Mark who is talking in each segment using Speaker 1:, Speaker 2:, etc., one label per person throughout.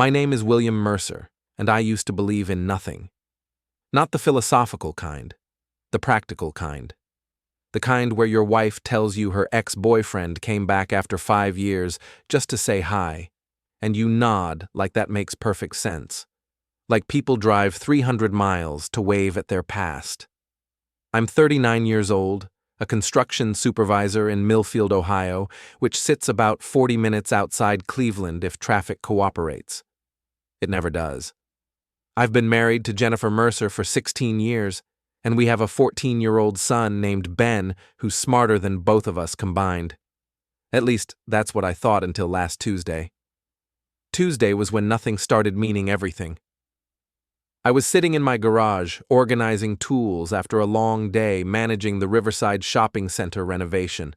Speaker 1: My name is William Mercer, and I used to believe in nothing. Not the philosophical kind, the practical kind. The kind where your wife tells you her ex-boyfriend came back after 5 years just to say hi, and you nod like that makes perfect sense. Like people drive 300 miles to wave at their past. I'm 39 years old, a construction supervisor in Millfield, Ohio, which sits about 40 minutes outside Cleveland if traffic cooperates. It never does. I've been married to Jennifer Mercer for 16 years, and we have a 14-year-old son named Ben who's smarter than both of us combined. At least, that's what I thought until last Tuesday. Tuesday was when nothing started meaning everything. I was sitting in my garage, organizing tools after a long day managing the Riverside Shopping Center renovation.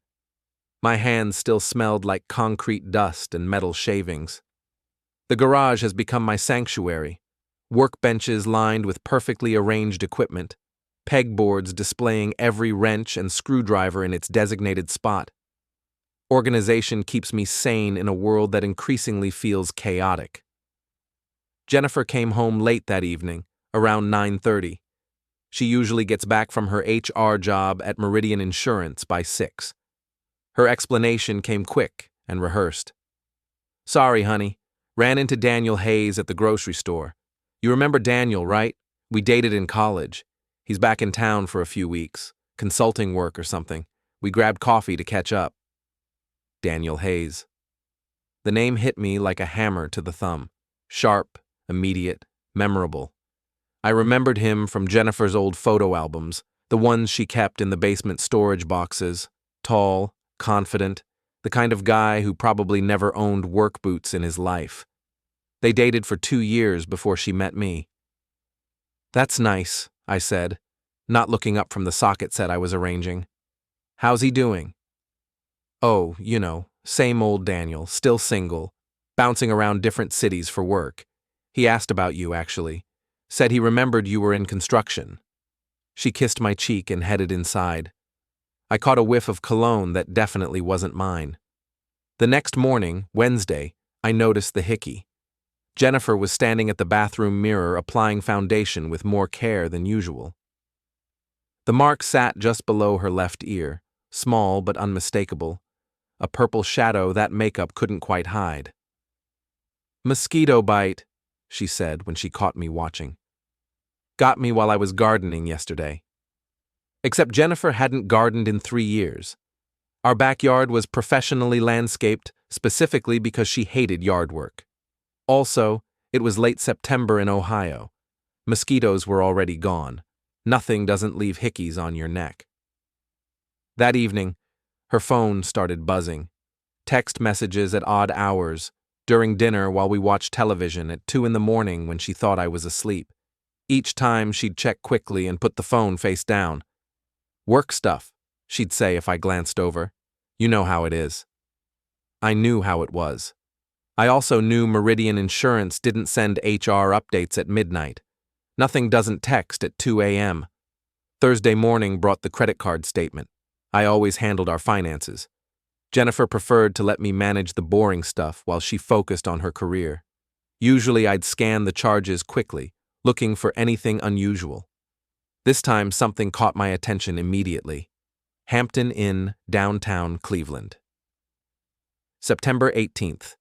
Speaker 1: My hands still smelled like concrete dust and metal shavings. The garage has become my sanctuary. Workbenches lined with perfectly arranged equipment, pegboards displaying every wrench and screwdriver in its designated spot. Organization keeps me sane in a world that increasingly feels chaotic. Jennifer came home late that evening, around 9:30. She usually gets back from her HR job at Meridian Insurance by 6. Her explanation came quick and rehearsed. "Sorry, honey. Ran into Daniel Hayes at the grocery store. You remember Daniel, right? We dated in college. He's back in town for a few weeks. Consulting work or something. We grabbed coffee to catch up." Daniel Hayes. The name hit me like a hammer to the thumb. Sharp, immediate, memorable. I remembered him from Jennifer's old photo albums, the ones she kept in the basement storage boxes. Tall, confident, the kind of guy who probably never owned work boots in his life. They dated for 2 years before she met me. "That's nice," I said, not looking up from the socket set I was arranging. "How's he doing?" "Oh, same old Daniel, still single, bouncing around different cities for work. He asked about you, actually. Said he remembered you were in construction." She kissed my cheek and headed inside. I caught a whiff of cologne that definitely wasn't mine. The next morning, Wednesday, I noticed the hickey. Jennifer was standing at the bathroom mirror applying foundation with more care than usual. The mark sat just below her left ear, small but unmistakable, a purple shadow that makeup couldn't quite hide. "Mosquito bite," she said when she caught me watching. "Got me while I was gardening yesterday." Except Jennifer hadn't gardened in 3 years. Our backyard was professionally landscaped specifically because she hated yard work. Also, it was late September in Ohio. Mosquitoes were already gone. Nothing doesn't leave hickeys on your neck. That evening, her phone started buzzing. Text messages at odd hours, during dinner while we watched television at 2 in the morning when she thought I was asleep. Each time she'd check quickly and put the phone face down. "Work stuff," she'd say if I glanced over. "You know how it is." I knew how it was. I also knew Meridian Insurance didn't send HR updates at midnight. Nothing doesn't text at 2 a.m. Thursday morning brought the credit card statement. I always handled our finances. Jennifer preferred to let me manage the boring stuff while she focused on her career. Usually I'd scan the charges quickly, looking for anything unusual. This time something caught my attention immediately. Hampton Inn, downtown Cleveland. September 18th.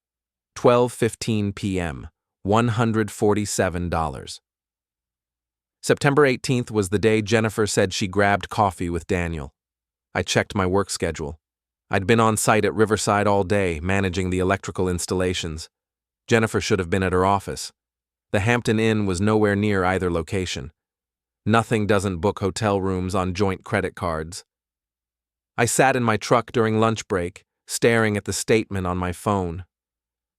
Speaker 1: 12:15 p.m., $147. September 18th was the day Jennifer said she grabbed coffee with Daniel. I checked my work schedule. I'd been on site at Riverside all day, managing the electrical installations. Jennifer should have been at her office. The Hampton Inn was nowhere near either location. Nothing doesn't book hotel rooms on joint credit cards. I sat in my truck during lunch break, staring at the statement on my phone.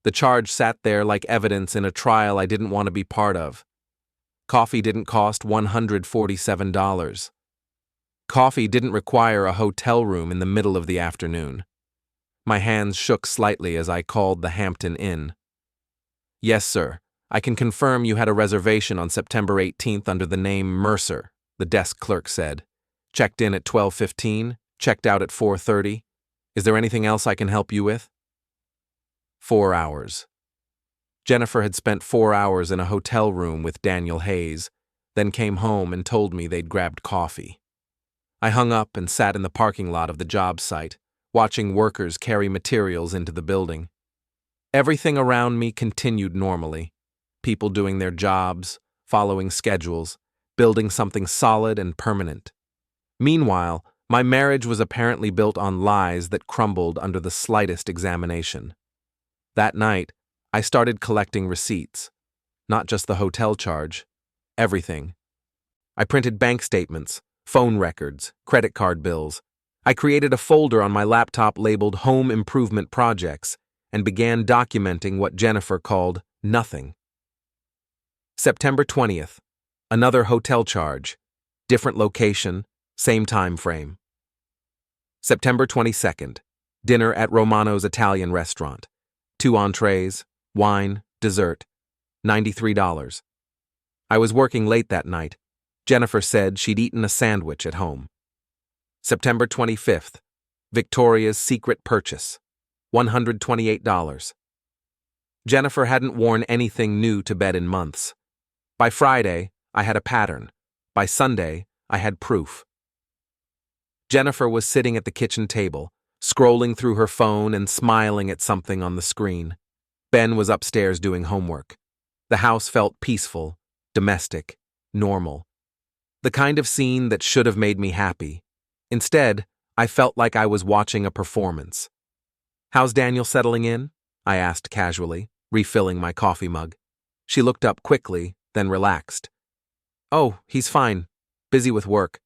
Speaker 1: The charge sat there like evidence in a trial I didn't want to be part of. Coffee didn't cost $147. Coffee didn't require a hotel room in the middle of the afternoon. My hands shook slightly as I called the Hampton Inn. "Yes, sir. I can confirm you had a reservation on September 18th under the name Mercer," the desk clerk said. "Checked in at 12:15, checked out at 4:30. Is there anything else I can help you with?" 4 hours. Jennifer had spent 4 hours in a hotel room with Daniel Hayes, then came home and told me they'd grabbed coffee. I hung up and sat in the parking lot of the job site, watching workers carry materials into the building. Everything around me continued normally. People doing their jobs, following schedules, building something solid and permanent. Meanwhile, my marriage was apparently built on lies that crumbled under the slightest examination. That night, I started collecting receipts. Not just the hotel charge. Everything. I printed bank statements, phone records, credit card bills. I created a folder on my laptop labeled Home Improvement Projects and began documenting what Jennifer called nothing. September 20th. Another hotel charge. Different location, same time frame. September 22nd. Dinner at Romano's Italian restaurant. 2 entrees, wine, dessert. $93. I was working late that night. Jennifer said she'd eaten a sandwich at home. September 25th. Victoria's Secret purchase. $128. Jennifer hadn't worn anything new to bed in months. By Friday, I had a pattern. By Sunday, I had proof. Jennifer was sitting at the kitchen table, scrolling through her phone and smiling at something on the screen. Ben was upstairs doing homework. The house felt peaceful, domestic, normal. The kind of scene that should have made me happy. Instead, I felt like I was watching a performance. "How's Daniel settling in?" I asked casually, refilling my coffee mug. She looked up quickly, then relaxed. "Oh, he's fine. Busy with work.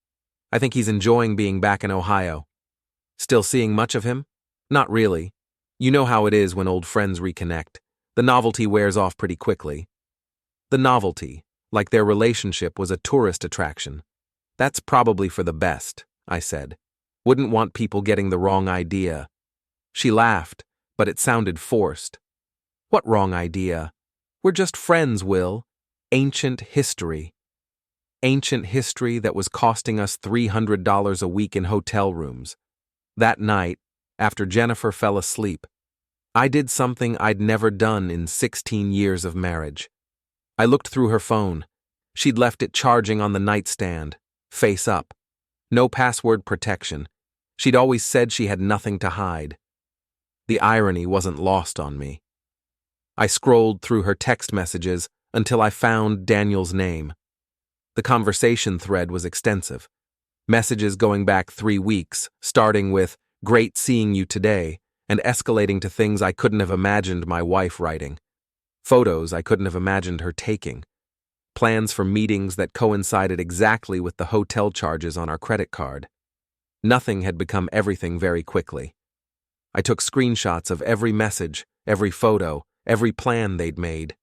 Speaker 1: I think he's enjoying being back in Ohio." "Still seeing much of him?" "Not really. You know how it is when old friends reconnect. The novelty wears off pretty quickly." The novelty, like their relationship was a tourist attraction. "That's probably for the best," I said. "Wouldn't want people getting the wrong idea." She laughed, but it sounded forced. "What wrong idea? We're just friends, Will. Ancient history. Ancient history that was costing us $300 a week in hotel rooms." That night, after Jennifer fell asleep, I did something I'd never done in 16 years of marriage. I looked through her phone. She'd left it charging on the nightstand, face up. No password protection. She'd always said she had nothing to hide. The irony wasn't lost on me. I scrolled through her text messages until I found Daniel's name. The conversation thread was extensive. Messages going back 3 weeks, starting with "Great seeing you today," and escalating to things I couldn't have imagined my wife writing. Photos I couldn't have imagined her taking. Plans for meetings that coincided exactly with the hotel charges on our credit card. Nothing had become everything very quickly. I took screenshots of every message, every photo, every plan they'd made.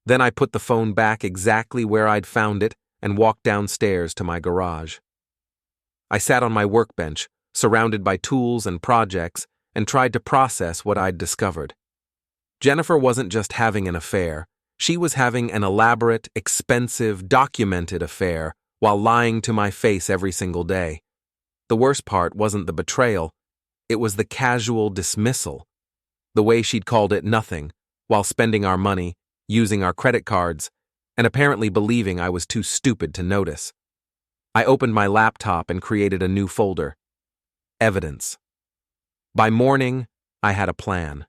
Speaker 1: Then I put the phone back exactly where I'd found it and walked downstairs to my garage. I sat on my workbench, surrounded by tools and projects, and tried to process what I'd discovered. Jennifer wasn't just having an affair. She was having an elaborate, expensive, documented affair while lying to my face every single day. The worst part wasn't the betrayal. It was the casual dismissal. The way she'd called it nothing, while spending our money, using our credit cards, and apparently believing I was too stupid to notice. I opened my laptop and created a new folder. Evidence. By morning, I had a plan.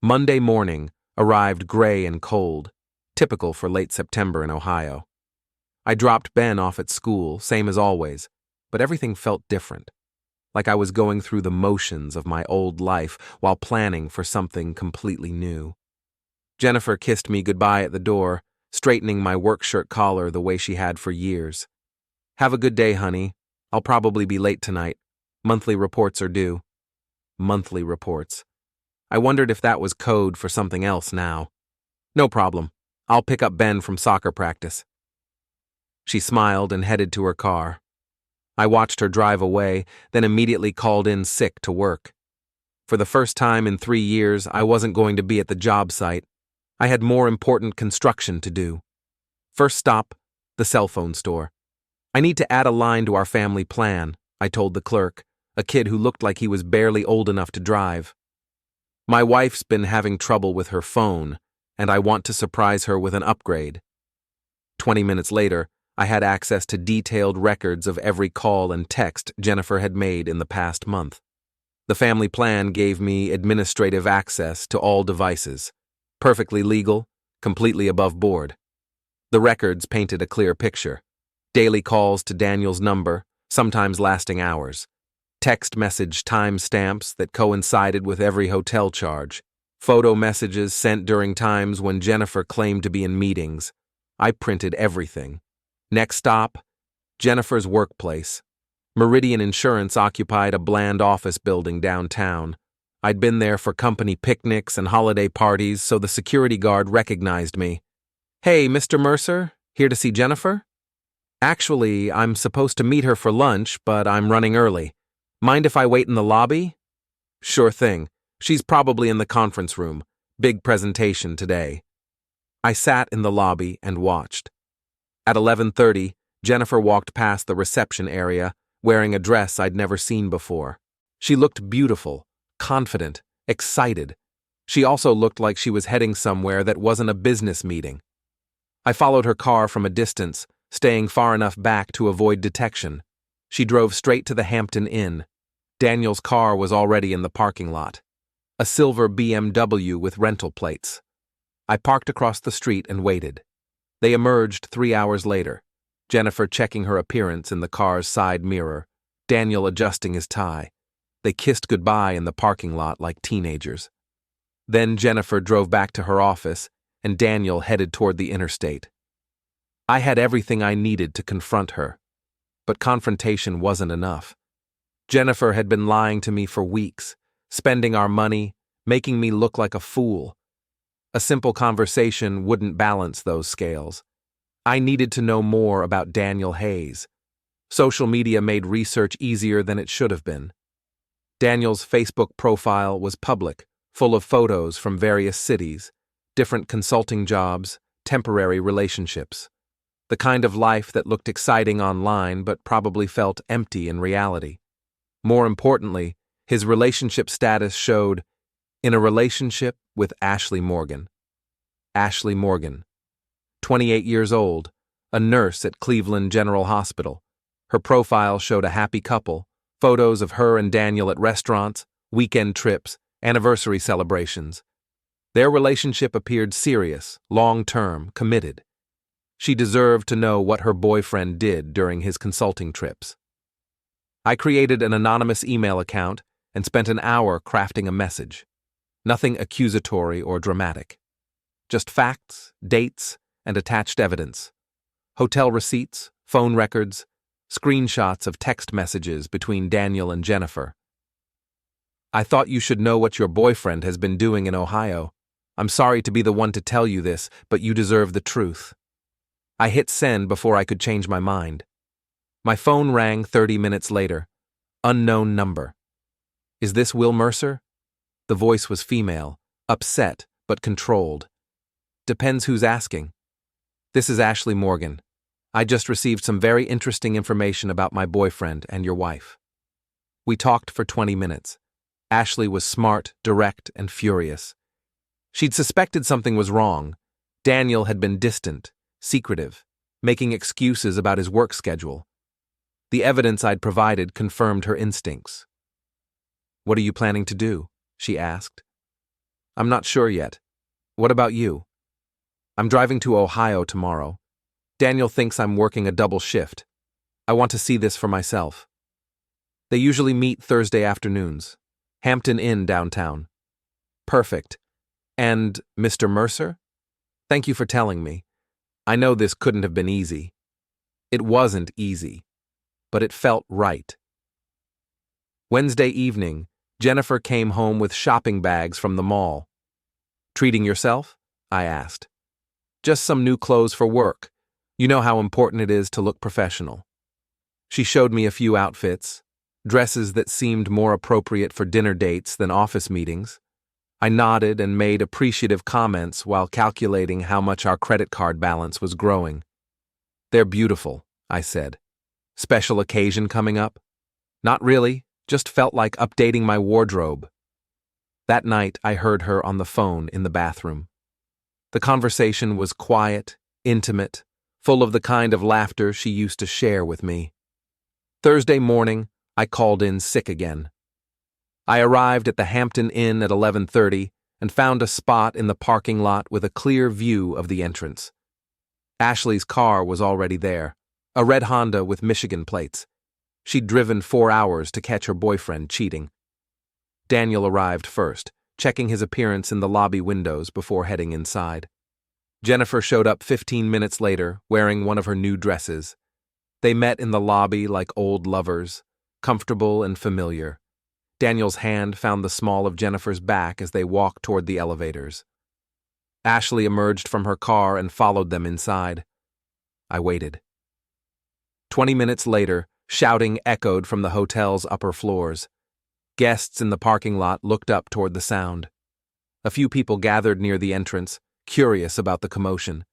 Speaker 1: Monday morning arrived gray and cold, typical for late September in Ohio. I dropped Ben off at school, same as always, but everything felt different, like I was going through the motions of my old life while planning for something completely new. Jennifer kissed me goodbye at the door, straightening my work shirt collar the way she had for years. "Have a good day, honey. I'll probably be late tonight. Monthly reports are due." Monthly reports. I wondered if that was code for something else now. "No problem. I'll pick up Ben from soccer practice." She smiled and headed to her car. I watched her drive away, then immediately called in sick to work. For the first time in 3 years, I wasn't going to be at the job site. I had more important construction to do. First stop, the cell phone store. "I need to add a line to our family plan," I told the clerk, a kid who looked like he was barely old enough to drive. "My wife's been having trouble with her phone, and I want to surprise her with an upgrade. 20 minutes later, I had access to detailed records of every call and text Jennifer had made in the past month. The family plan gave me administrative access to all devices. Perfectly legal, completely above board. The records painted a clear picture. Daily calls to Daniel's number, sometimes lasting hours. Text message timestamps that coincided with every hotel charge. Photo messages sent during times when Jennifer claimed to be in meetings. I printed everything. Next stop, Jennifer's workplace. Meridian Insurance occupied a bland office building downtown. I'd been there for company picnics and holiday parties, so the security guard recognized me. "Hey, Mr. Mercer, here to see Jennifer?" "Actually, I'm supposed to meet her for lunch, but I'm running early. Mind if I wait in the lobby?" "Sure thing. She's probably in the conference room. Big presentation today." I sat in the lobby and watched. At 11:30, Jennifer walked past the reception area, wearing a dress I'd never seen before. She looked beautiful, confident, excited. She also looked like she was heading somewhere that wasn't a business meeting. I followed her car from a distance, staying far enough back to avoid detection. She drove straight to the Hampton Inn. Daniel's car was already in the parking lot. A silver BMW with rental plates. I parked across the street and waited. They emerged 3 hours later, Jennifer checking her appearance in the car's side mirror, Daniel adjusting his tie. They kissed goodbye in the parking lot like teenagers. Then Jennifer drove back to her office, and Daniel headed toward the interstate. I had everything I needed to confront her. But confrontation wasn't enough. Jennifer had been lying to me for weeks, spending our money, making me look like a fool. A simple conversation wouldn't balance those scales. I needed to know more about Daniel Hayes. Social media made research easier than it should have been. Daniel's Facebook profile was public, full of photos from various cities, different consulting jobs, temporary relationships. The kind of life that looked exciting online but probably felt empty in reality. More importantly, his relationship status showed, in a relationship with Ashley Morgan. Ashley Morgan, 28 years old, a nurse at Cleveland General Hospital. Her profile showed a happy couple, photos of her and Daniel at restaurants, weekend trips, anniversary celebrations. Their relationship appeared serious, long-term, committed. She deserved to know what her boyfriend did during his consulting trips. I created an anonymous email account and spent an hour crafting a message. Nothing accusatory or dramatic. Just facts, dates, and attached evidence. Hotel receipts, phone records, screenshots of text messages between Daniel and Jennifer. "I thought you should know what your boyfriend has been doing in Ohio. I'm sorry to be the one to tell you this, but you deserve the truth." I hit send before I could change my mind. My phone rang 30 minutes later. Unknown number. "Is this Will Mercer?" The voice was female, upset but controlled. "Depends who's asking." "This is Ashley Morgan. I just received some very interesting information about my boyfriend and your wife." We talked for 20 minutes. Ashley was smart, direct, and furious. She'd suspected something was wrong. Daniel had been distant, secretive, making excuses about his work schedule. The evidence I'd provided confirmed her instincts. "What are you planning to do?" she asked. "I'm not sure yet. What about you?" "I'm driving to Ohio tomorrow. Daniel thinks I'm working a double shift. I want to see this for myself." They usually meet Thursday afternoons. Hampton Inn downtown. "Perfect. And Mr. Mercer? Thank you for telling me. I know this couldn't have been easy." It wasn't easy, but it felt right. Wednesday evening, Jennifer came home with shopping bags from the mall. "Treating yourself?" I asked. "Just some new clothes for work. You know how important it is to look professional." She showed me a few outfits, dresses that seemed more appropriate for dinner dates than office meetings. I nodded and made appreciative comments while calculating how much our credit card balance was growing. "They're beautiful," I said. "Special occasion coming up?" "Not really, just felt like updating my wardrobe." That night I heard her on the phone in the bathroom. The conversation was quiet, intimate, full of the kind of laughter she used to share with me. Thursday morning, I called in sick again. I arrived at the Hampton Inn at 11:30 and found a spot in the parking lot with a clear view of the entrance. Ashley's car was already there, a red Honda with Michigan plates. She'd driven 4 hours to catch her boyfriend cheating. Daniel arrived first, checking his appearance in the lobby windows before heading inside. Jennifer showed up 15 minutes later, wearing one of her new dresses. They met in the lobby like old lovers, comfortable and familiar. Daniel's hand found the small of Jennifer's back as they walked toward the elevators. Ashley emerged from her car and followed them inside. I waited. 20 minutes later, shouting echoed from the hotel's upper floors. Guests in the parking lot looked up toward the sound. A few people gathered near the entrance, curious about the commotion.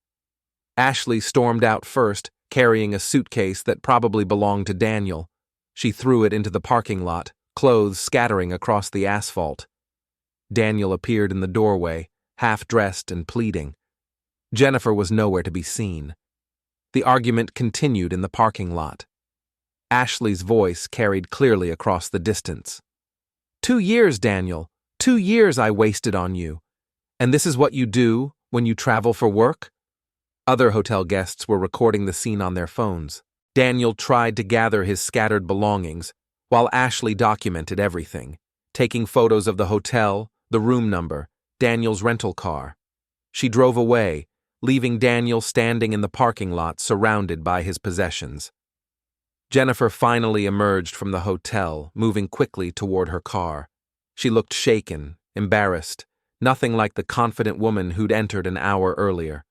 Speaker 1: Ashley stormed out first, carrying a suitcase that probably belonged to Daniel. She threw it into the parking lot, clothes scattering across the asphalt. Daniel appeared in the doorway, half-dressed and pleading. Jennifer was nowhere to be seen. The argument continued in the parking lot. Ashley's voice carried clearly across the distance. 2 years, Daniel. 2 years I wasted on you. And this is what you do when you travel for work? Other hotel guests were recording the scene on their phones. Daniel tried to gather his scattered belongings, while Ashley documented everything, taking photos of the hotel, the room number, Daniel's rental car. She drove away, leaving Daniel standing in the parking lot surrounded by his possessions. Jennifer finally emerged from the hotel, moving quickly toward her car. She looked shaken, embarrassed, nothing like the confident woman who'd entered an hour earlier.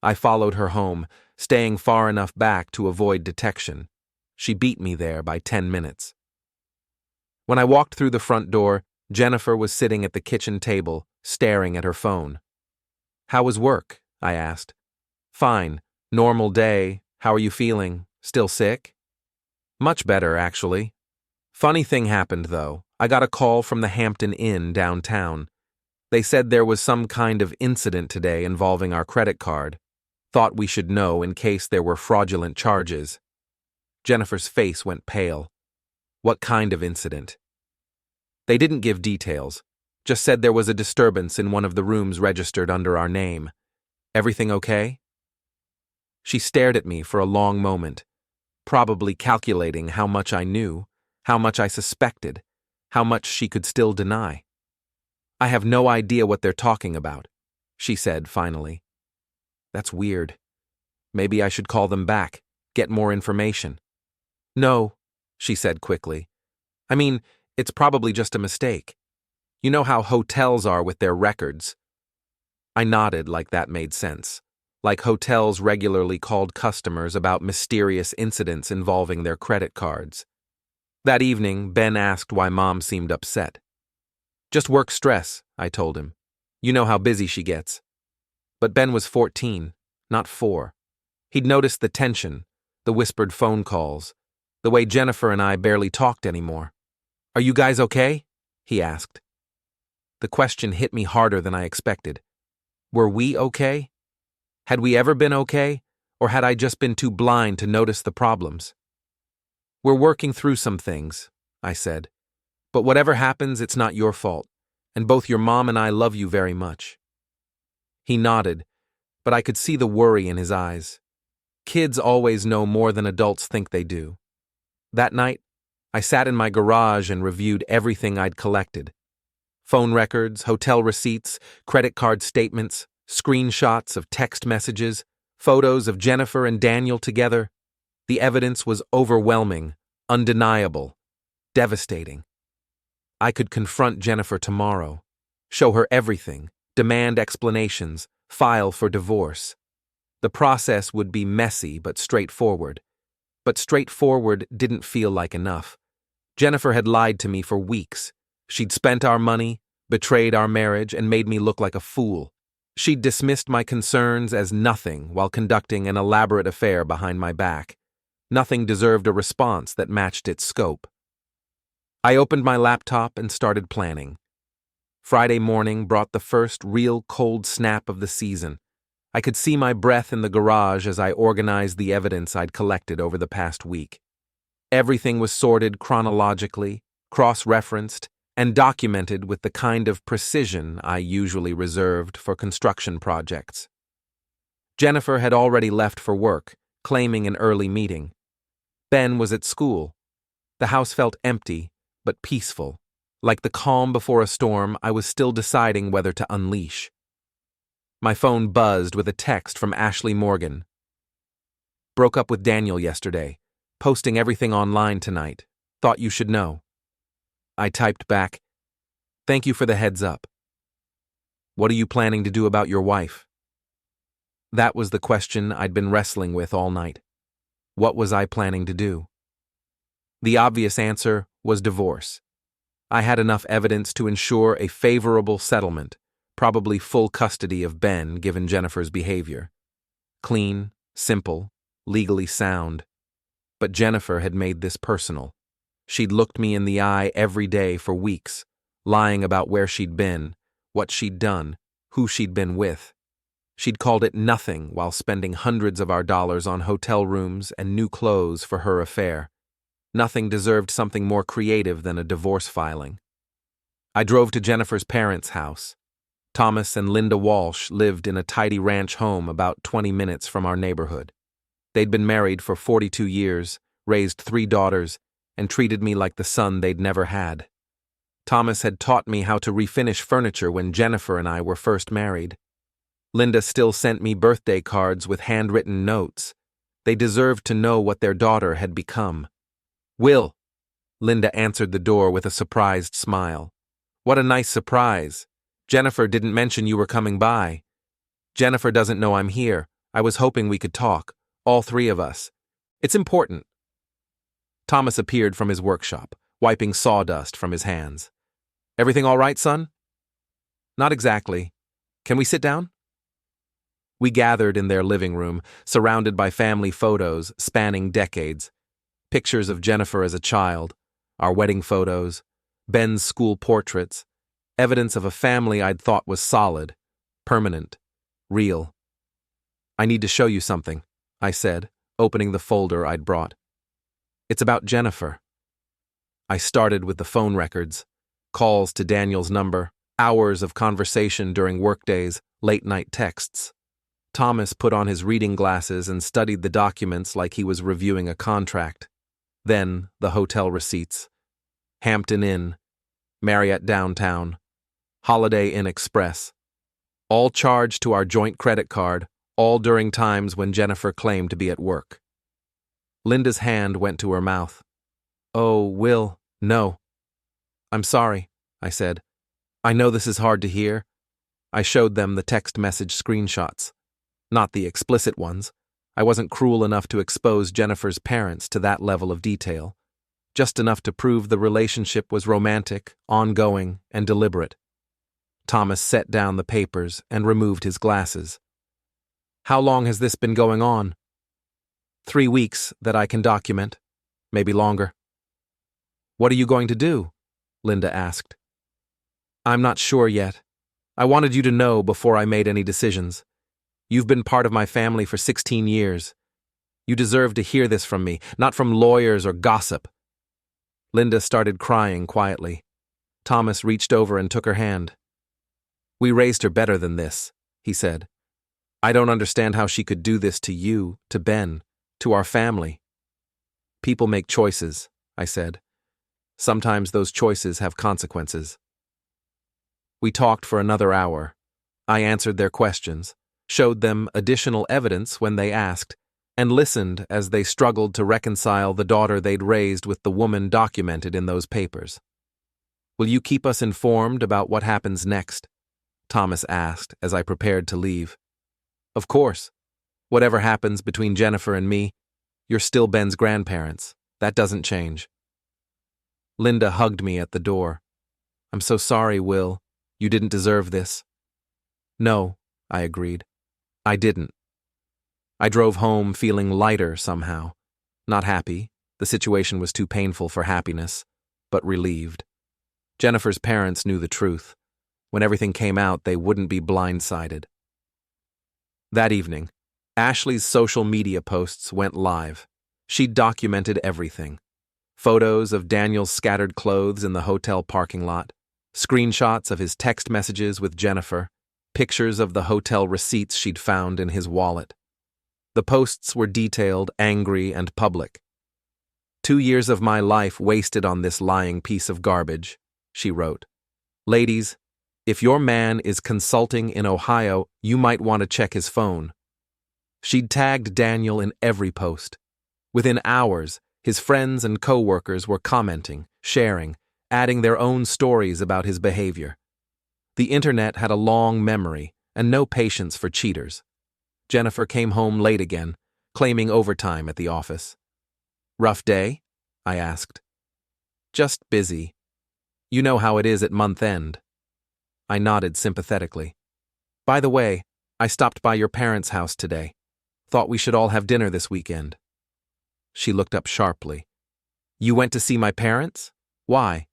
Speaker 1: I followed her home, staying far enough back to avoid detection. She beat me there by 10 minutes. When I walked through the front door, Jennifer was sitting at the kitchen table, staring at her phone. "How was work?" I asked. "Fine. Normal day. How are you feeling? Still sick?" "Much better, actually. Funny thing happened, though. I got a call from the Hampton Inn downtown. They said there was some kind of incident today involving our credit card. Thought we should know in case there were fraudulent charges." Jennifer's face went pale. "What kind of incident?" "They didn't give details, just said there was a disturbance in one of the rooms registered under our name. Everything okay?" She stared at me for a long moment, probably calculating how much I knew, how much I suspected, how much she could still deny. "I have no idea what they're talking about," she said finally. "That's weird. Maybe I should call them back, get more information." "No," she said quickly. "I mean, it's probably just a mistake. You know how hotels are with their records." I nodded like that made sense, like hotels regularly called customers about mysterious incidents involving their credit cards. That evening, Ben asked why Mom seemed upset. "Just work stress," I told him. "You know how busy she gets." But Ben was 14, not 4. He'd noticed the tension, the whispered phone calls, the way Jennifer and I barely talked anymore. "Are you guys okay?" he asked. The question hit me harder than I expected. Were we okay? Had we ever been okay, or had I just been too blind to notice the problems? "We're working through some things," I said. "But whatever happens, it's not your fault, and both your mom and I love you very much." He nodded, but I could see the worry in his eyes. Kids always know more than adults think they do. That night, I sat in my garage and reviewed everything I'd collected. Phone records, hotel receipts, credit card statements, screenshots of text messages, photos of Jennifer and Daniel together. The evidence was overwhelming, undeniable, devastating. I could confront Jennifer tomorrow, show her everything, demand explanations, file for divorce. The process would be messy but straightforward. But straightforward didn't feel like enough. Jennifer had lied to me for weeks. She'd spent our money, betrayed our marriage, and made me look like a fool. She'd dismissed my concerns as nothing while conducting an elaborate affair behind my back. Nothing deserved a response that matched its scope. I opened my laptop and started planning. Friday morning brought the first real cold snap of the season, I could see my breath in the garage as I organized the evidence I'd collected over the past week. Everything was sorted chronologically, cross-referenced, and documented with the kind of precision I usually reserved for construction projects. Jennifer had already left for work, claiming an early meeting. Ben was at school. The house felt empty, but peaceful. Like the calm before a storm, I was still deciding whether to unleash. My phone buzzed with a text from Ashley Morgan. Broke up with Daniel yesterday. Posting everything online tonight. Thought you should know. I typed back, "Thank you for the heads up. What are you planning to do about your wife?" That was the question I'd been wrestling with all night. What was I planning to do? The obvious answer was divorce. I had enough evidence to ensure a favorable settlement, probably full custody of Ben given Jennifer's behavior. Clean, simple, legally sound. But Jennifer had made this personal. She'd looked me in the eye every day for weeks, lying about where she'd been, what she'd done, who she'd been with. She'd called it nothing while spending hundreds of our dollars on hotel rooms and new clothes for her affair. Nothing deserved something more creative than a divorce filing. I drove to Jennifer's parents' house. Thomas and Linda Walsh lived in a tidy ranch home about 20 minutes from our neighborhood. They'd been married for 42 years, raised 3 daughters, and treated me like the son they'd never had. Thomas had taught me how to refinish furniture when Jennifer and I were first married. Linda still sent me birthday cards with handwritten notes. They deserved to know what their daughter had become. "Will," Linda answered the door with a surprised smile. "What a nice surprise. Jennifer didn't mention you were coming by. Jennifer doesn't know I'm here. I was hoping we could talk, all 3 of us. It's important." Thomas appeared from his workshop, wiping sawdust from his hands. "Everything all right, son?" "Not exactly. Can we sit down?" We gathered in their living room, surrounded by family photos spanning decades. Pictures of Jennifer as a child, our wedding photos, Ben's school portraits, evidence of a family I'd thought was solid, permanent, real. "I need to show you something," I said, opening the folder I'd brought. "It's about Jennifer." I started with the phone records, calls to Daniel's number, hours of conversation during workdays, late-night texts. Thomas put on his reading glasses and studied the documents like he was reviewing a contract. Then the hotel receipts. Hampton Inn, Marriott Downtown, Holiday Inn Express. All charged to our joint credit card, all during times when Jennifer claimed to be at work. Linda's hand went to her mouth. "Oh, Will, no." "I'm sorry," I said. "I know this is hard to hear." I showed them the text message screenshots. Not the explicit ones. I wasn't cruel enough to expose Jennifer's parents to that level of detail. Just enough to prove the relationship was romantic, ongoing, and deliberate. Thomas set down the papers and removed his glasses. "How long has this been going on?" 3 weeks that I can document. Maybe longer." "What are you going to do?" Linda asked. "I'm not sure yet. I wanted you to know before I made any decisions. You've been part of my family for 16 years. You deserve to hear this from me, not from lawyers or gossip." Linda started crying quietly. Thomas reached over and took her hand. "We raised her better than this," he said. "I don't understand how she could do this to you, to Ben, to our family." "People make choices," I said. "Sometimes those choices have consequences." We talked for another hour. I answered their questions, showed them additional evidence when they asked, and listened as they struggled to reconcile the daughter they'd raised with the woman documented in those papers. "Will you keep us informed about what happens next?" Thomas asked as I prepared to leave. "Of course. Whatever happens between Jennifer and me, you're still Ben's grandparents. That doesn't change." Linda hugged me at the door. "I'm so sorry, Will. You didn't deserve this." "No," I agreed. "I didn't." I drove home feeling lighter somehow. Not happy. The situation was too painful for happiness, but relieved. Jennifer's parents knew the truth. When everything came out, they wouldn't be blindsided. That evening, Ashley's social media posts went live. She documented everything. Photos of Daniel's scattered clothes in the hotel parking lot, screenshots of his text messages with Jennifer, pictures of the hotel receipts she'd found in his wallet. The posts were detailed, angry, and public. 2 years of my life wasted on this lying piece of garbage, she wrote. Ladies, if your man is consulting in Ohio, you might want to check his phone. She'd tagged Daniel in every post. Within hours, his friends and co-workers were commenting, sharing, adding their own stories about his behavior. The internet had a long memory and no patience for cheaters. Jennifer came home late again, claiming overtime at the office. Rough day? I asked. Just busy. You know how it is at month end. I nodded sympathetically. By the way, I stopped by your parents' house today. Thought we should all have dinner this weekend. She looked up sharply. You went to see my parents? Why?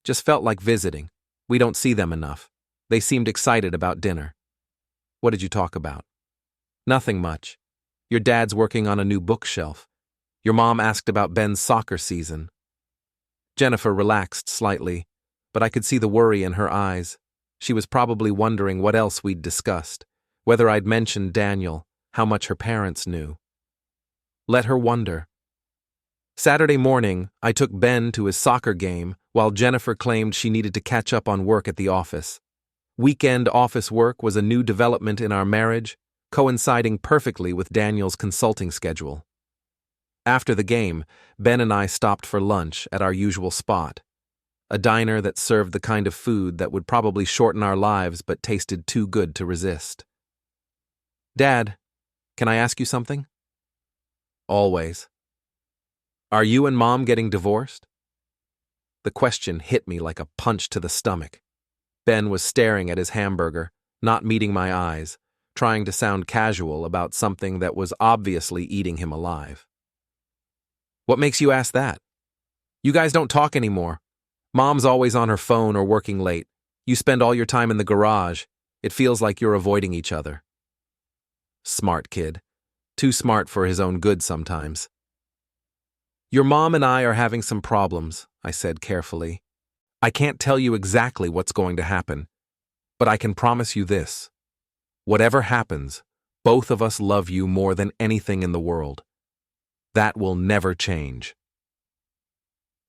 Speaker 1: Just felt like visiting. We don't see them enough. They seemed excited about dinner. What did you talk about? Nothing much. Your dad's working on a new bookshelf. Your mom asked about Ben's soccer season. Jennifer relaxed slightly, but I could see the worry in her eyes. She was probably wondering what else we'd discussed, whether I'd mentioned Daniel, how much her parents knew. Let her wonder. Saturday morning, I took Ben to his soccer game while Jennifer claimed she needed to catch up on work at the office. Weekend office work was a new development in our marriage, coinciding perfectly with Daniel's consulting schedule. After the game, Ben and I stopped for lunch at our usual spot, a diner that served the kind of food that would probably shorten our lives but tasted too good to resist. Dad, can I ask you something? Always. Are you and Mom getting divorced? The question hit me like a punch to the stomach. Ben was staring at his hamburger, not meeting my eyes, trying to sound casual about something that was obviously eating him alive. What makes you ask that? You guys don't talk anymore. Mom's always on her phone or working late. You spend all your time in the garage. It feels like you're avoiding each other. Smart kid. Too smart for his own good sometimes. Your mom and I are having some problems, I said carefully. I can't tell you exactly what's going to happen, but I can promise you this. Whatever happens, both of us love you more than anything in the world. That will never change.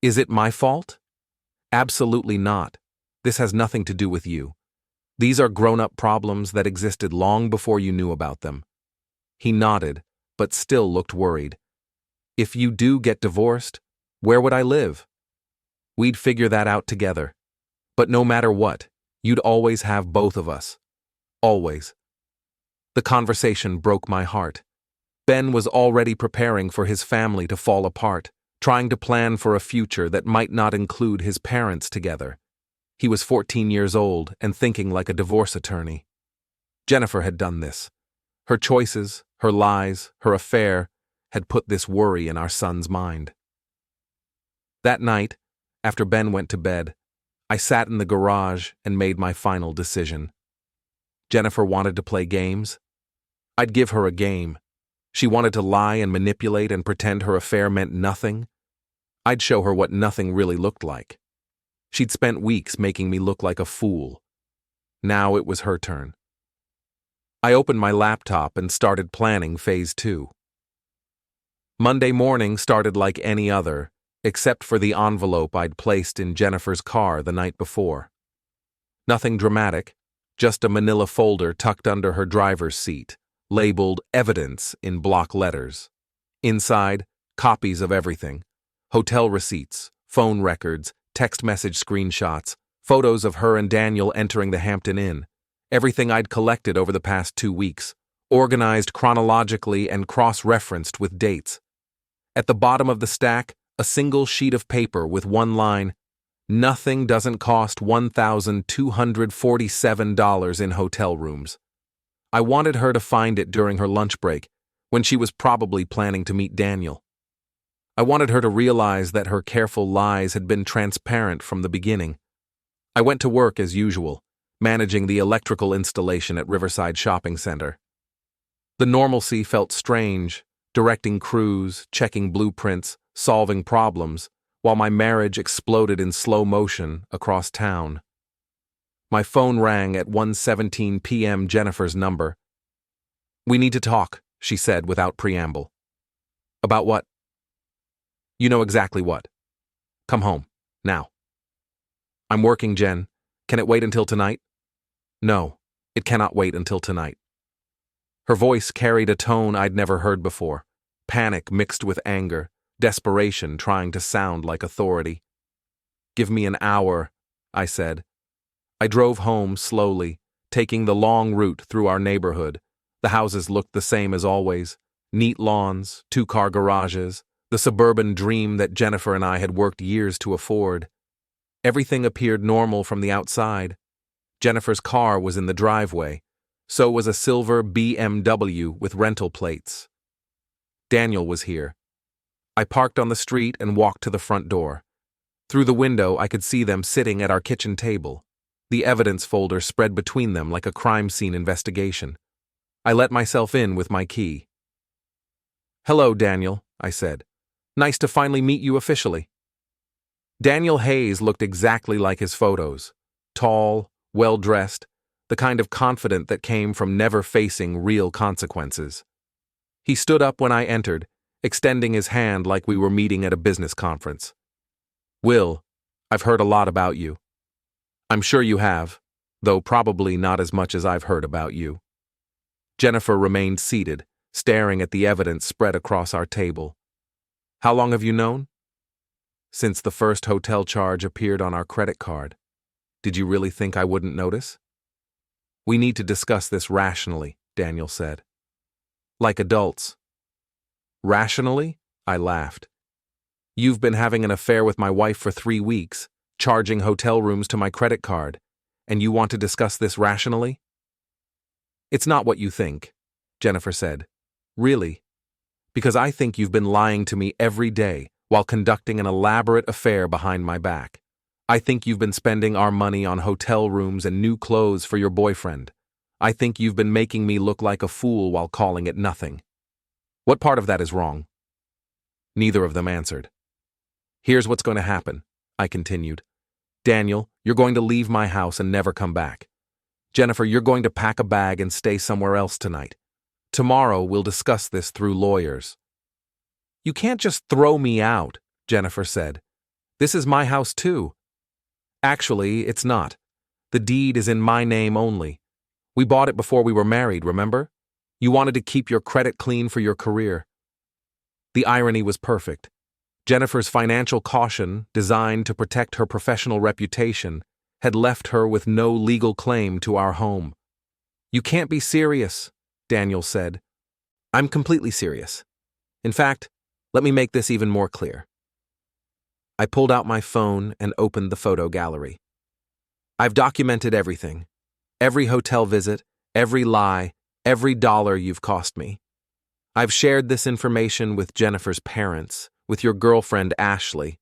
Speaker 1: Is it my fault? Absolutely not. This has nothing to do with you. These are grown-up problems that existed long before you knew about them. He nodded, but still looked worried. If you do get divorced, where would I live? We'd figure that out together. But no matter what, you'd always have both of us. Always. The conversation broke my heart. Ben was already preparing for his family to fall apart, trying to plan for a future that might not include his parents together. He was 14 years old and thinking like a divorce attorney. Jennifer had done this. Her choices, her lies, her affair had put this worry in our son's mind. That night, after Ben went to bed, I sat in the garage and made my final decision. Jennifer wanted to play games. I'd give her a game. She wanted to lie and manipulate and pretend her affair meant nothing. I'd show her what nothing really looked like. She'd spent weeks making me look like a fool. Now it was her turn. I opened my laptop and started planning phase 2. Monday morning started like any other, except for the envelope I'd placed in Jennifer's car the night before. Nothing dramatic, just a manila folder tucked under her driver's seat, labeled Evidence in block letters. Inside, copies of everything. Hotel receipts, phone records, text message screenshots, photos of her and Daniel entering the Hampton Inn. Everything I'd collected over the past 2 weeks, organized chronologically and cross-referenced with dates. At the bottom of the stack, a single sheet of paper with one line, "Nothing doesn't cost $1,247 in hotel rooms." I wanted her to find it during her lunch break, when she was probably planning to meet Daniel. I wanted her to realize that her careful lies had been transparent from the beginning. I went to work as usual, managing the electrical installation at Riverside Shopping Center. The normalcy felt strange, directing crews, checking blueprints, solving problems, while my marriage exploded in slow motion across town. My phone rang at 1:17 p.m. Jennifer's number. "We need to talk," she said without preamble. "About what?" "You know exactly what. Come home, now." "I'm working, Jen. Can it wait until tonight?" "No, it cannot wait until tonight." Her voice carried a tone I'd never heard before, panic mixed with anger, desperation trying to sound like authority. "Give me an hour," I said. I drove home slowly, taking the long route through our neighborhood. The houses looked the same as always, neat lawns, two-car garages, the suburban dream that Jennifer and I had worked years to afford. Everything appeared normal from the outside. Jennifer's car was in the driveway. So was a silver BMW with rental plates. Daniel was here. I parked on the street and walked to the front door. Through the window, I could see them sitting at our kitchen table, the evidence folder spread between them like a crime scene investigation. I let myself in with my key. "Hello, Daniel," I said. "Nice to finally meet you officially." Daniel Hayes looked exactly like his photos. Tall, well-dressed, the kind of confident that came from never facing real consequences. He stood up when I entered, extending his hand like we were meeting at a business conference. "Will, I've heard a lot about you." "I'm sure you have, though probably not as much as I've heard about you." Jennifer remained seated, staring at the evidence spread across our table. "How long have you known?" "Since the first hotel charge appeared on our credit card. Did you really think I wouldn't notice?" "We need to discuss this rationally," Daniel said. "Like adults." "Rationally?" I laughed. "You've been having an affair with my wife for 3 weeks, charging hotel rooms to my credit card, and you want to discuss this rationally?" "It's not what you think," Jennifer said. "Really. Because I think you've been lying to me every day while conducting an elaborate affair behind my back. I think you've been spending our money on hotel rooms and new clothes for your boyfriend. I think you've been making me look like a fool while calling it nothing. What part of that is wrong?" Neither of them answered. "Here's what's going to happen," I continued. "Daniel, you're going to leave my house and never come back. Jennifer, you're going to pack a bag and stay somewhere else tonight. Tomorrow we'll discuss this through lawyers." "You can't just throw me out," Jennifer said. "This is my house too." "Actually, it's not. The deed is in my name only. We bought it before we were married, remember? You wanted to keep your credit clean for your career." The irony was perfect. Jennifer's financial caution, designed to protect her professional reputation, had left her with no legal claim to our home. "You can't be serious," Daniel said. "I'm completely serious. In fact, let me make this even more clear." I pulled out my phone and opened the photo gallery. "I've documented everything. Every hotel visit, every lie, every dollar you've cost me. I've shared this information with Jennifer's parents, with your girlfriend Ashley,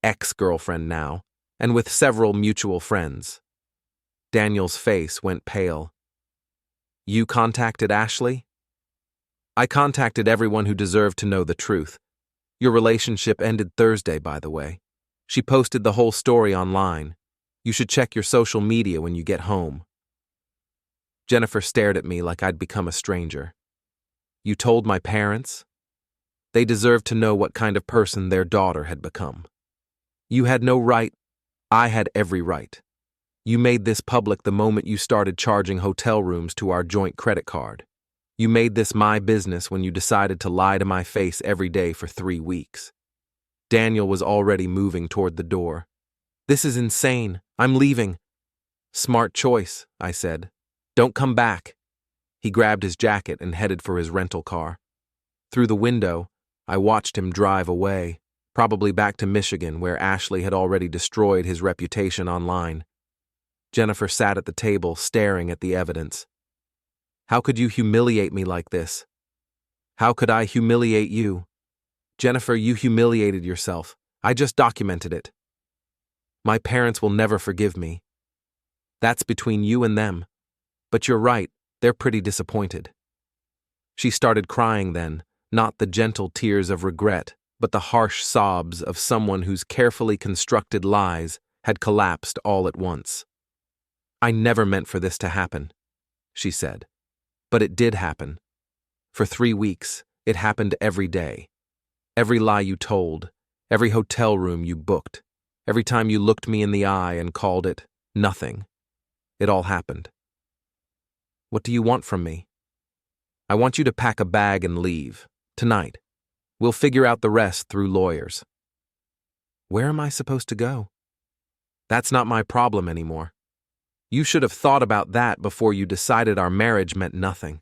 Speaker 1: ex-girlfriend now, and with several mutual friends." Daniel's face went pale. "You contacted Ashley?" "I contacted everyone who deserved to know the truth. Your relationship ended Thursday, by the way. She posted the whole story online. You should check your social media when you get home." Jennifer stared at me like I'd become a stranger. "You told my parents?" "They deserved to know what kind of person their daughter had become." "You had no right." "I had every right. You made this public the moment you started charging hotel rooms to our joint credit card. You made this my business when you decided to lie to my face every day for 3 weeks. Daniel was already moving toward the door. "This is insane. I'm leaving." "Smart choice," I said. "Don't come back." He grabbed his jacket and headed for his rental car. Through the window, I watched him drive away, probably back to Michigan, where Ashley had already destroyed his reputation online. Jennifer sat at the table, staring at the evidence. "How could you humiliate me like this?" "How could I humiliate you?" "Jennifer, you humiliated yourself. I just documented it." "My parents will never forgive me." "That's between you and them. But you're right, they're pretty disappointed." She started crying then, not the gentle tears of regret, but the harsh sobs of someone whose carefully constructed lies had collapsed all at once. "I never meant for this to happen," she said. "But it did happen. For 3 weeks, it happened every day. Every lie you told, every hotel room you booked, every time you looked me in the eye and called it nothing. It all happened. What do you want from me? I want you to pack a bag and leave. Tonight. We'll figure out the rest through lawyers." Where am I supposed to go? That's not my problem anymore. You should have thought about that before you decided our marriage meant nothing.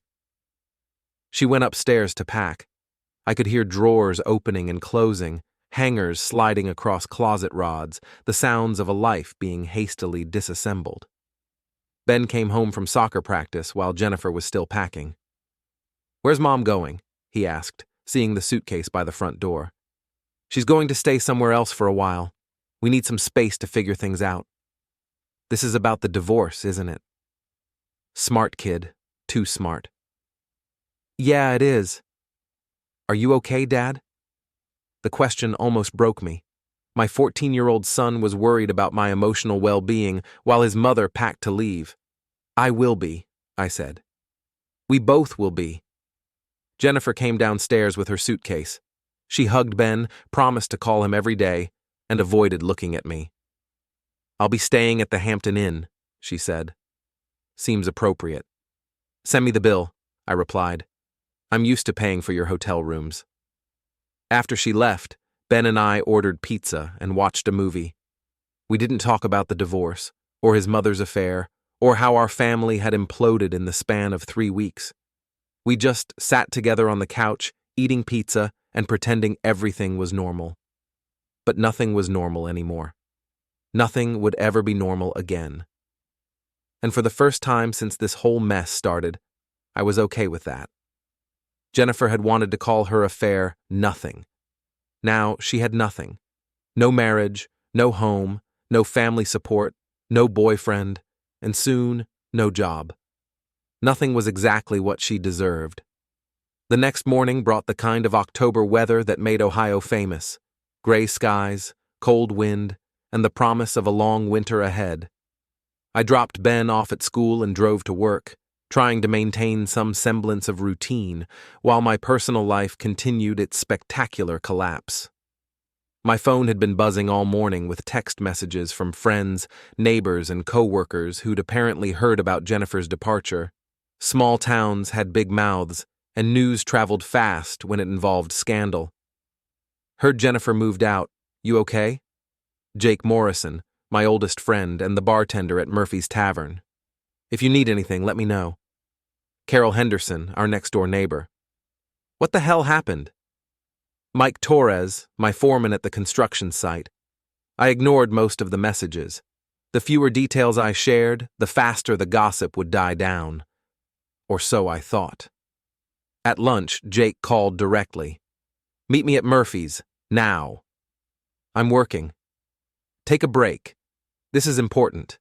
Speaker 1: She went upstairs to pack. I could hear drawers opening and closing, hangers sliding across closet rods, the sounds of a life being hastily disassembled. Ben came home from soccer practice while Jennifer was still packing. "Where's Mom going?" he asked, seeing the suitcase by the front door. "She's going to stay somewhere else for a while. We need some space to figure things out." "This is about the divorce, isn't it?" "Smart kid. Too smart." "Yeah, it is." "Are you okay, Dad?" The question almost broke me. My 14-year-old son was worried about my emotional well-being while his mother packed to leave. "I will be," I said. "We both will be." Jennifer came downstairs with her suitcase. She hugged Ben, promised to call him every day, and avoided looking at me. "I'll be staying at the Hampton Inn," she said. "Seems appropriate." "Send me the bill," I replied. "I'm used to paying for your hotel rooms." After she left, Ben and I ordered pizza and watched a movie. We didn't talk about the divorce, or his mother's affair, or how our family had imploded in the span of 3 weeks. We just sat together on the couch, eating pizza and pretending everything was normal. But nothing was normal anymore. Nothing would ever be normal again. And for the first time since this whole mess started, I was okay with that. Jennifer had wanted to call her affair nothing. Now she had nothing. No marriage, no home, no family support, no boyfriend, and soon, no job. Nothing was exactly what she deserved. The next morning brought the kind of October weather that made Ohio famous: gray skies, cold wind, and the promise of a long winter ahead. I dropped Ben off at school and drove to work, trying to maintain some semblance of routine, while my personal life continued its spectacular collapse. My phone had been buzzing all morning with text messages from friends, neighbors, and co-workers who'd apparently heard about Jennifer's departure. Small towns had big mouths, and news traveled fast when it involved scandal. "Heard Jennifer moved out. You okay?" Jake Morrison, my oldest friend and the bartender at Murphy's Tavern. "If you need anything, let me know." Carol Henderson, our next-door neighbor. "What the hell happened?" Mike Torres, my foreman at the construction site. I ignored most of the messages. The fewer details I shared, the faster the gossip would die down. Or so I thought. At lunch, Jake called directly. "Meet me at Murphy's, now." "I'm working." "Take a break. This is important."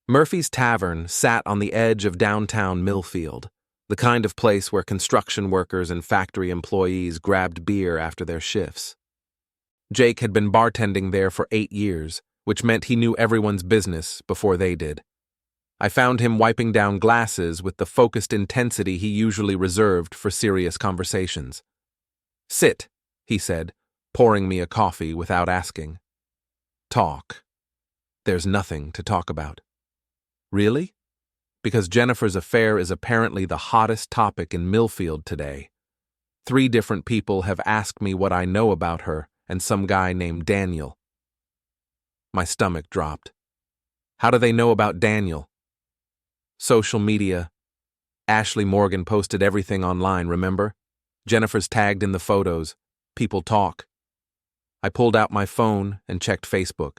Speaker 1: Murphy's Tavern sat on the edge of downtown Millfield, the kind of place where construction workers and factory employees grabbed beer after their shifts. Jake had been bartending there for 8 years, which meant he knew everyone's business before they did. I found him wiping down glasses with the focused intensity he usually reserved for serious conversations. "Sit," he said, pouring me a coffee without asking. "Talk." "There's nothing to talk about." "Really?" "Because Jennifer's affair is apparently the hottest topic in Millfield today. 3 different people have asked me what I know about her and some guy named Daniel." My stomach dropped. "How do they know about Daniel?" "Social media. Ashley Morgan posted everything online, remember? Jennifer's tagged in the photos. People talk." I pulled out my phone and checked Facebook.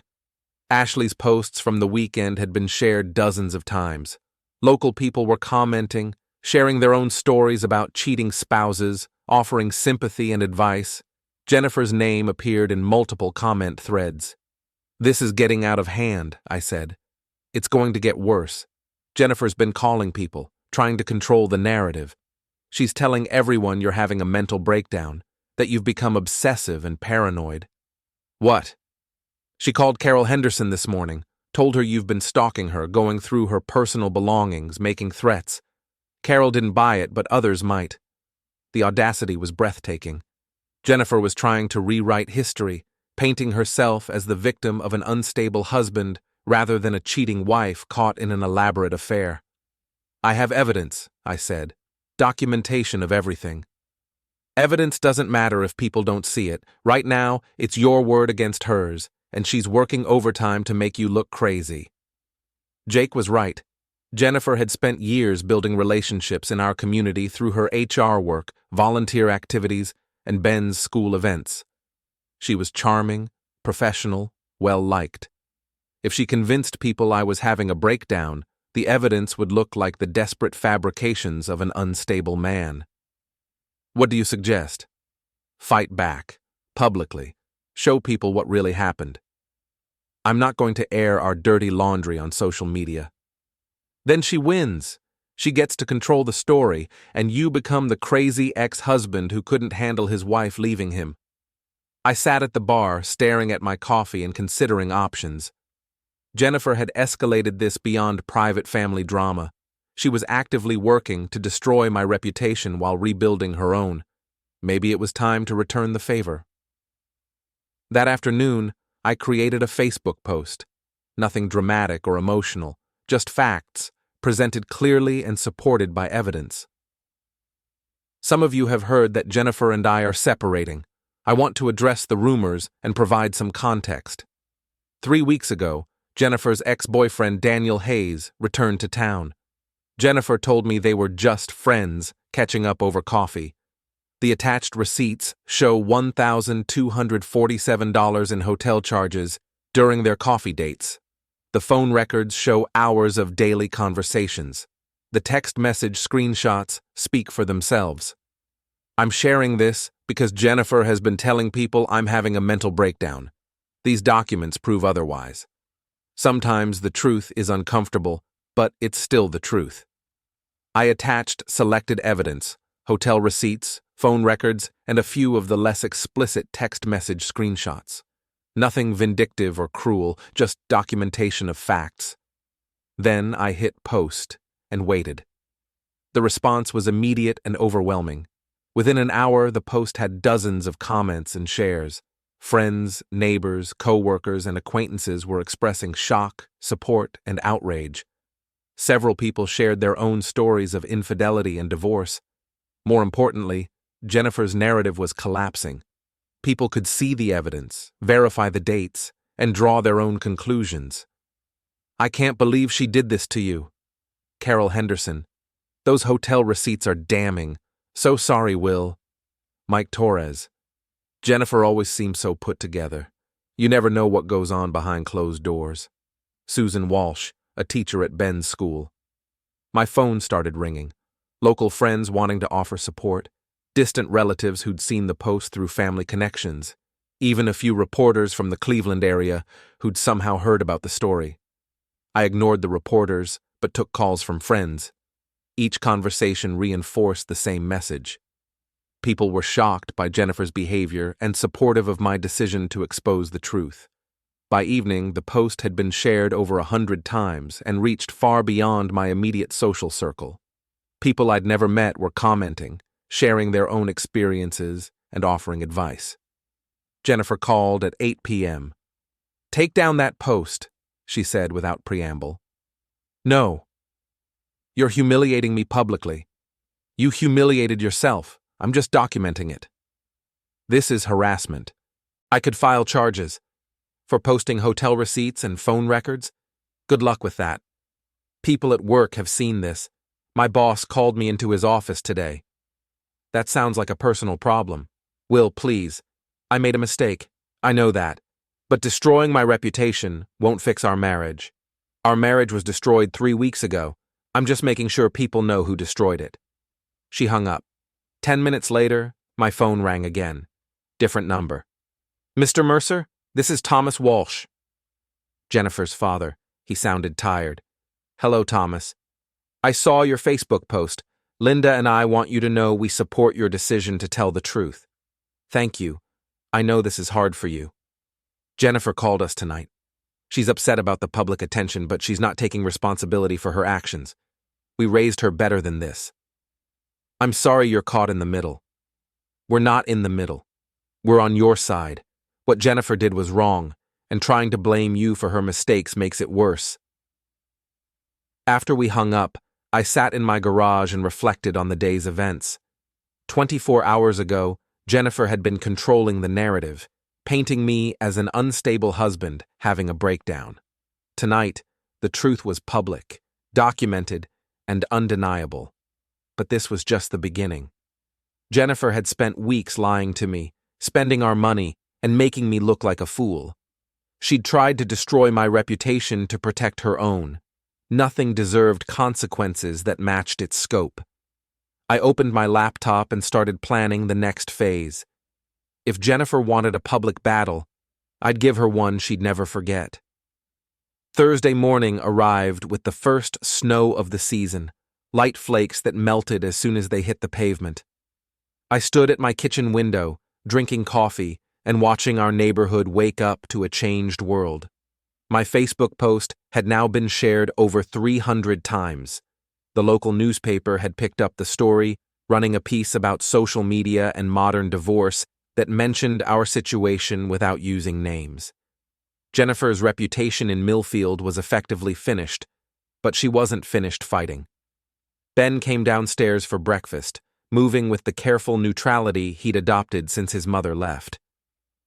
Speaker 1: Ashley's posts from the weekend had been shared dozens of times. Local people were commenting, sharing their own stories about cheating spouses, offering sympathy and advice. Jennifer's name appeared in multiple comment threads. "This is getting out of hand," I said. "It's going to get worse. Jennifer's been calling people, trying to control the narrative. She's telling everyone you're having a mental breakdown, that you've become obsessive and paranoid. What? She called Carol Henderson this morning, told her you've been stalking her, going through her personal belongings, making threats. Carol didn't buy it, but others might. The audacity was breathtaking. Jennifer was trying to rewrite history, painting herself as the victim of an unstable husband rather than a cheating wife caught in an elaborate affair. I have evidence, I said. Documentation of everything. Evidence doesn't matter if people don't see it. Right now, it's your word against hers, and she's working overtime to make you look crazy. Jake was right. Jennifer had spent years building relationships in our community through her HR work, volunteer activities, and Ben's school events. She was charming, professional, well-liked. If she convinced people I was having a breakdown, the evidence would look like the desperate fabrications of an unstable man. What do you suggest? Fight back, publicly. Show people what really happened. I'm not going to air our dirty laundry on social media. Then she wins. She gets to control the story, and you become the crazy ex-husband who couldn't handle his wife leaving him. I sat at the bar, staring at my coffee and considering options. Jennifer had escalated this beyond private family drama. She was actively working to destroy my reputation while rebuilding her own. Maybe it was time to return the favor. That afternoon, I created a Facebook post. Nothing dramatic or emotional, just facts, presented clearly and supported by evidence. Some of you have heard that Jennifer and I are separating. I want to address the rumors and provide some context. 3 weeks ago, Jennifer's ex-boyfriend Daniel Hayes returned to town. Jennifer told me they were just friends, catching up over coffee. The attached receipts show $1,247 in hotel charges during their coffee dates. The phone records show hours of daily conversations. The text message screenshots speak for themselves. I'm sharing this because Jennifer has been telling people I'm having a mental breakdown. These documents prove otherwise. Sometimes the truth is uncomfortable, but it's still the truth. I attached selected evidence, hotel receipts, phone records, and a few of the less explicit text message screenshots. Nothing vindictive or cruel, just documentation of facts. Then I hit post and waited. The response was immediate and overwhelming. Within an hour, the post had dozens of comments and shares. Friends, neighbors, co-workers, and acquaintances were expressing shock, support, and outrage. Several people shared their own stories of infidelity and divorce. More importantly, Jennifer's narrative was collapsing. People could see the evidence, verify the dates, and draw their own conclusions. I can't believe she did this to you. Carol Henderson. Those hotel receipts are damning. So sorry, Will. Mike Torres. Jennifer always seems so put together. You never know what goes on behind closed doors. Susan Walsh, a teacher at Ben's school. My phone started ringing. Local friends wanting to offer support. Distant relatives who'd seen the post through family connections. Even a few reporters from the Cleveland area who'd somehow heard about the story. I ignored the reporters, but took calls from friends. Each conversation reinforced the same message. People were shocked by Jennifer's behavior and supportive of my decision to expose the truth. By evening, the post had been shared over 100 times and reached far beyond my immediate social circle. People I'd never met were commenting, sharing their own experiences and offering advice. Jennifer called at 8 p.m. "Take down that post," she said without preamble. "No. You're humiliating me publicly. You humiliated yourself. I'm just documenting it. This is harassment. I could file charges. For posting hotel receipts and phone records? Good luck with that. People at work have seen this. My boss called me into his office today. That sounds like a personal problem. Will, please. I made a mistake. I know that. But destroying my reputation won't fix our marriage. Our marriage was destroyed 3 weeks ago. I'm just making sure people know who destroyed it." She hung up. 10 minutes later, my phone rang again. Different number. "Mr. Mercer, this is Thomas Walsh." Jennifer's father. He sounded tired. "Hello, Thomas. I saw your Facebook post. Linda and I want you to know we support your decision to tell the truth. Thank you. I know this is hard for you. Jennifer called us tonight. She's upset about the public attention, but she's not taking responsibility for her actions. We raised her better than this. I'm sorry you're caught in the middle. We're not in the middle. We're on your side. What Jennifer did was wrong, and trying to blame you for her mistakes makes it worse. After we hung up, I sat in my garage and reflected on the day's events. 24 hours ago, Jennifer had been controlling the narrative, painting me as an unstable husband having a breakdown. Tonight, the truth was public, documented, and undeniable. But this was just the beginning. Jennifer had spent weeks lying to me, spending our money, and making me look like a fool. She'd tried to destroy my reputation to protect her own. Nothing deserved consequences that matched its scope. I opened my laptop and started planning the next phase. If Jennifer wanted a public battle, I'd give her one she'd never forget. Thursday morning arrived with the first snow of the season, light flakes that melted as soon as they hit the pavement. I stood at my kitchen window, drinking coffee and watching our neighborhood wake up to a changed world. My Facebook post had now been shared over 300 times. The local newspaper had picked up the story, running a piece about social media and modern divorce that mentioned our situation without using names. Jennifer's reputation in Millfield was effectively finished, but she wasn't finished fighting. Ben came downstairs for breakfast, moving with the careful neutrality he'd adopted since his mother left.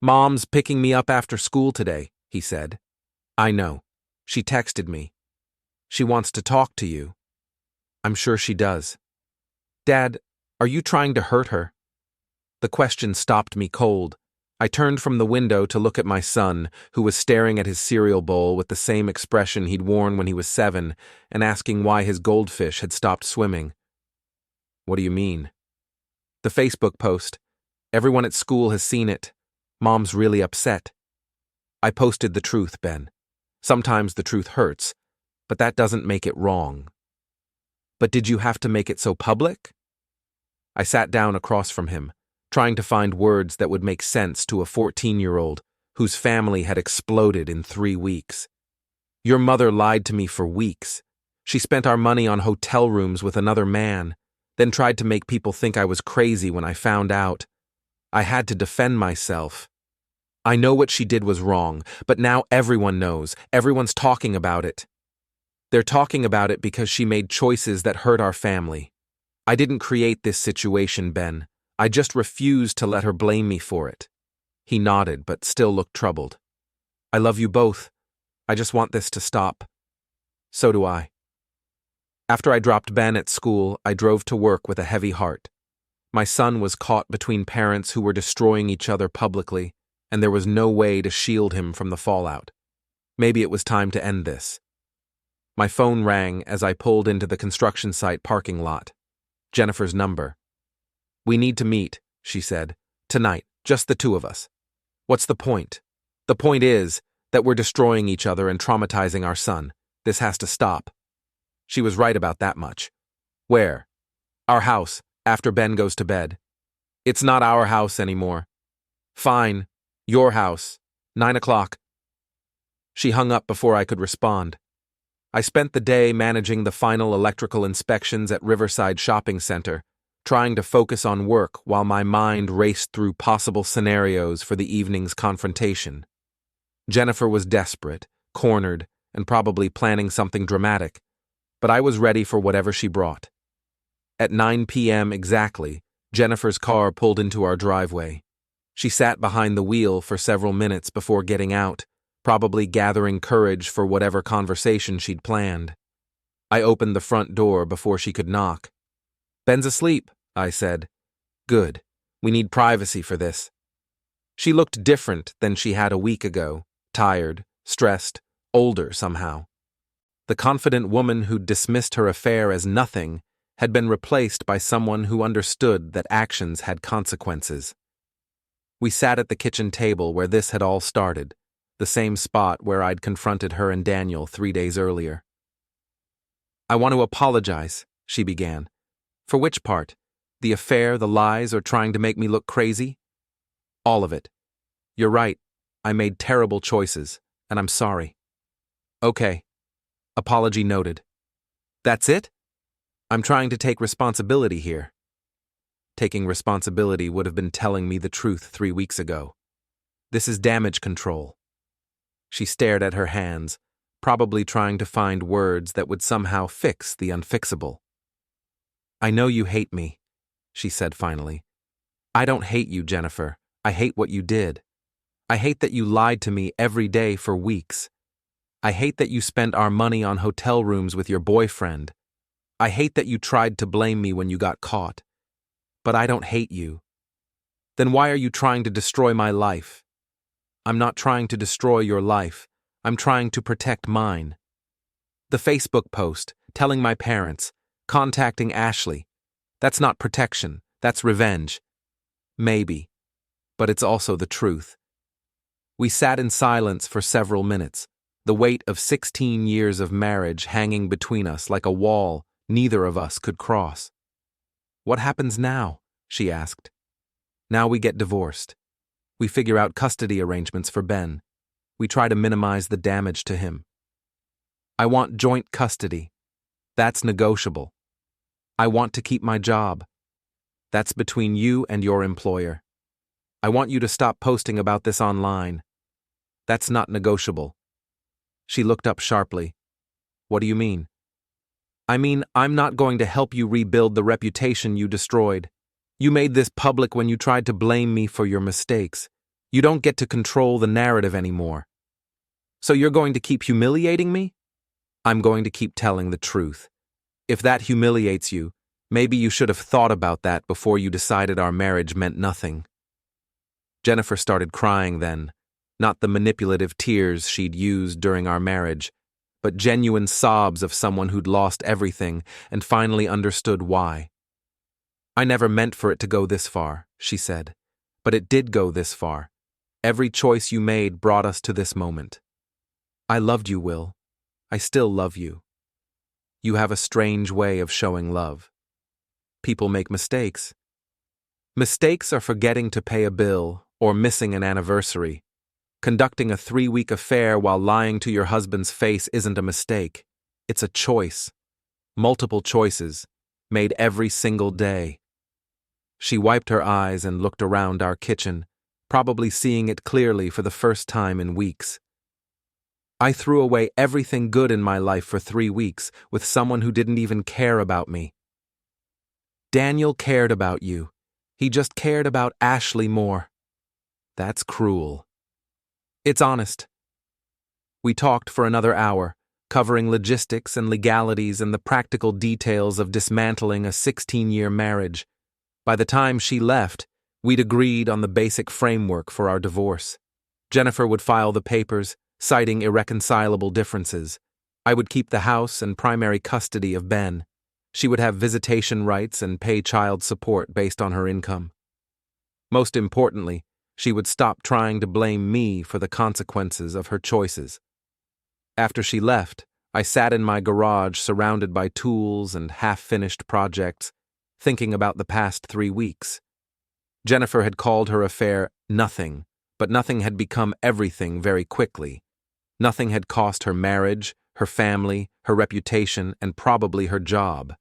Speaker 1: "Mom's picking me up after school today," he said. "I know. She texted me. She wants to talk to you." "I'm sure she does." "Dad, are you trying to hurt her?" The question stopped me cold. I turned from the window to look at my son, who was staring at his cereal bowl with the same expression he'd worn when he was 7 and asking why his goldfish had stopped swimming. "What do you mean?" "The Facebook post. Everyone at school has seen it. Mom's really upset." I posted the truth, Ben. Sometimes the truth hurts, but that doesn't make it wrong. "But did you have to make it so public?" I sat down across from him, trying to find words that would make sense to a 14-year-old whose family had exploded in 3 weeks. "Your mother lied to me for weeks. She spent our money on hotel rooms with another man, then tried to make people think I was crazy when I found out. I had to defend myself. I know what she did was wrong, but now everyone knows. Everyone's talking about it. They're talking about it because she made choices that hurt our family. I didn't create this situation, Ben. I just refused to let her blame me for it." He nodded, but still looked troubled. "I love you both. I just want this to stop." "So do I." After I dropped Ben at school, I drove to work with a heavy heart. My son was caught between parents who were destroying each other publicly, and there was no way to shield him from the fallout. Maybe it was time to end this. My phone rang as I pulled into the construction site parking lot. Jennifer's number. "We need to meet," she said. "Tonight, just the two of us." "What's the point?" "The point is that we're destroying each other and traumatizing our son. This has to stop." She was right about that much. "Where?" "Our house, after Ben goes to bed." "It's not our house anymore." "Fine. Your house. 9 o'clock. She hung up before I could respond. I spent the day managing the final electrical inspections at Riverside Shopping Center, trying to focus on work while my mind raced through possible scenarios for the evening's confrontation. Jennifer was desperate, cornered, and probably planning something dramatic, but I was ready for whatever she brought. At 9 p.m. exactly, Jennifer's car pulled into our driveway. She sat behind the wheel for several minutes before getting out, probably gathering courage for whatever conversation she'd planned. I opened the front door before she could knock. "Ben's asleep," I said. "Good. We need privacy for this." She looked different than she had a week ago, tired, stressed, older somehow. The confident woman who'd dismissed her affair as nothing had been replaced by someone who understood that actions had consequences. We sat at the kitchen table where this had all started, the same spot where I'd confronted her and Daniel 3 days earlier. "I want to apologize," she began, For which part? The affair, the lies, or trying to make me look crazy? All of it. You're right. I made terrible choices, and I'm sorry. Okay. Apology noted. That's it? I'm trying to take responsibility here. Taking responsibility would have been telling me the truth 3 weeks ago. This is damage control. She stared at her hands, probably trying to find words that would somehow fix the unfixable. I know you hate me, she said finally. I don't hate you, Jennifer. I hate what you did. I hate that you lied to me every day for weeks. I hate that you spent our money on hotel rooms with your boyfriend. I hate that you tried to blame me when you got caught. But I don't hate you. Then why are you trying to destroy my life? I'm not trying to destroy your life. I'm trying to protect mine. The Facebook post, telling my parents, contacting Ashley. That's not protection, that's revenge. Maybe. But it's also the truth. We sat in silence for several minutes, the weight of 16 years of marriage hanging between us like a wall neither of us could cross. What happens now? She asked. Now we get divorced. We figure out custody arrangements for Ben. We try to minimize the damage to him. I want joint custody. That's negotiable. I want to keep my job. That's between you and your employer. I want you to stop posting about this online. That's not negotiable. She looked up sharply. What do you mean? I mean, I'm not going to help you rebuild the reputation you destroyed. You made this public when you tried to blame me for your mistakes. You don't get to control the narrative anymore. So you're going to keep humiliating me? I'm going to keep telling the truth. If that humiliates you, maybe you should have thought about that before you decided our marriage meant nothing. Jennifer started crying then, not the manipulative tears she'd used during our marriage, but genuine sobs of someone who'd lost everything and finally understood why. I never meant for it to go this far, she said, but it did go this far. Every choice you made brought us to this moment. I loved you, Will. I still love you. You have a strange way of showing love. People make mistakes. Mistakes are forgetting to pay a bill or missing an anniversary. Conducting a 3-week affair while lying to your husband's face isn't a mistake. It's a choice. Multiple choices, made every single day. She wiped her eyes and looked around our kitchen, probably seeing it clearly for the first time in weeks. I threw away everything good in my life for 3 weeks with someone who didn't even care about me. Daniel cared about you. He just cared about Ashley more. That's cruel. It's honest. We talked for another hour, covering logistics and legalities and the practical details of dismantling a 16-year marriage. By the time she left, we'd agreed on the basic framework for our divorce. Jennifer would file the papers, citing irreconcilable differences. I would keep the house and primary custody of Ben. She would have visitation rights and pay child support based on her income. Most importantly, she would stop trying to blame me for the consequences of her choices. After she left, I sat in my garage surrounded by tools and half-finished projects, thinking about the past 3 weeks. Jennifer had called her affair nothing, but nothing had become everything very quickly. Nothing had cost her marriage, her family, her reputation, and probably her job.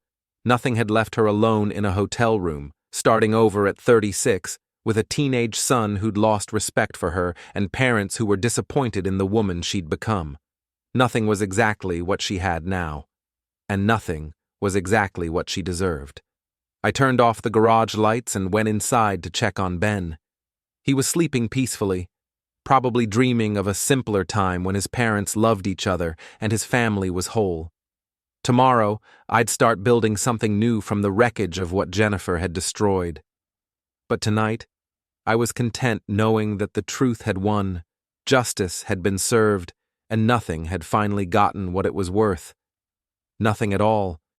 Speaker 1: Nothing had left her alone in a hotel room, starting over at 36, with a teenage son who'd lost respect for her and parents who were disappointed in the woman she'd become. Nothing was exactly what she had now, and nothing was exactly what she deserved. I turned off the garage lights and went inside to check on Ben. He was sleeping peacefully, probably dreaming of a simpler time when his parents loved each other and his family was whole. Tomorrow, I'd start building something new from the wreckage of what Jennifer had destroyed. But tonight, I was content knowing that the truth had won, justice had been served, and nothing had finally gotten what it was worth. Nothing at all,